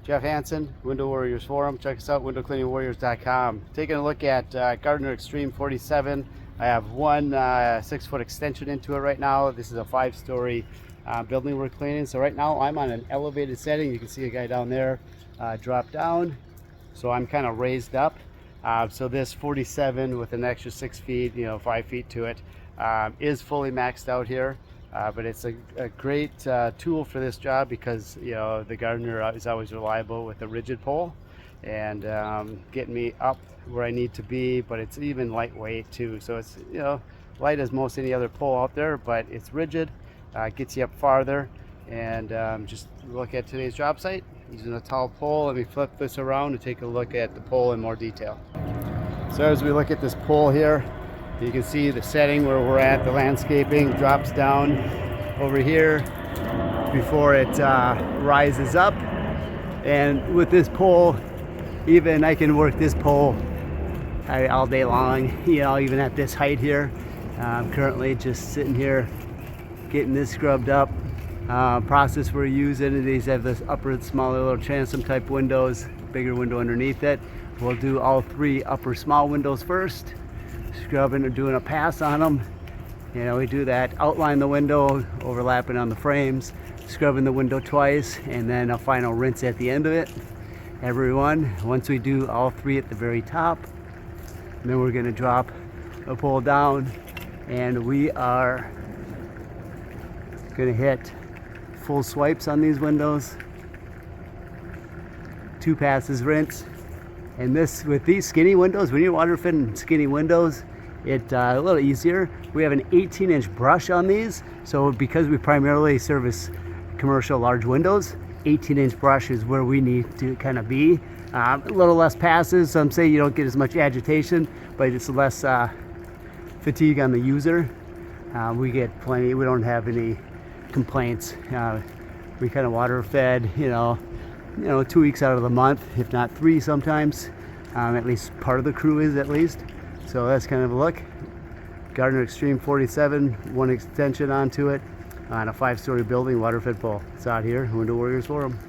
Jeff Hansen, Window Warriors Forum. Check us out, windowcleaningwarriors.com. Taking a look at Gardiner Xtreme 47. I have one 6-foot extension into it right now. This is a 5-story building we're cleaning. So right now I'm on an elevated setting. You can see a guy down there drop down. So I'm kind of raised up. So this 47 with an extra 6 feet, 5 feet to it, is fully maxed out here. But it's a great tool for this job because the Gardiner is always reliable with a rigid pole and getting me up where I need to be, but it's even lightweight too. So it's light as most any other pole out there, but it's rigid, gets you up farther. And just look at today's job site using a tall pole. Let me flip this around to take a look at the pole in more detail. So as we look at this pole here, you can see the setting where we're at. The landscaping drops down over here before it rises up. And with this pole, even I can work this pole all day long, even at this height here. I'm currently just sitting here getting this scrubbed up. Process we're using, these have this upper smaller little transom type windows, bigger window underneath it. We'll do all 3 upper small windows first, scrubbing or doing a pass on them. We do that, outline the window, overlapping on the frames, scrubbing the window twice, and then a final rinse at the end of it. Once we do all 3 at the very top, and then we're going to drop the pole down, and we are going to hit full swipes on these windows, 2 passes, rinse. And this, with these skinny windows, when you're water fitting skinny windows, it's a little easier. We have an 18-inch brush on these, so because we primarily service commercial large windows, 18-inch brush is where we need to kind of be. A little less passes. Some say you don't get as much agitation, but it's less fatigue on the user. We get plenty. We don't have any complaints. We kind of water fed, 2 weeks out of the month, if not 3 sometimes. At least part of the crew is, at least. So that's kind of a look. Gardiner Xtreme 47, one extension onto it on a 5-story building, water fed pole. It's out here, Window Warriors Forum.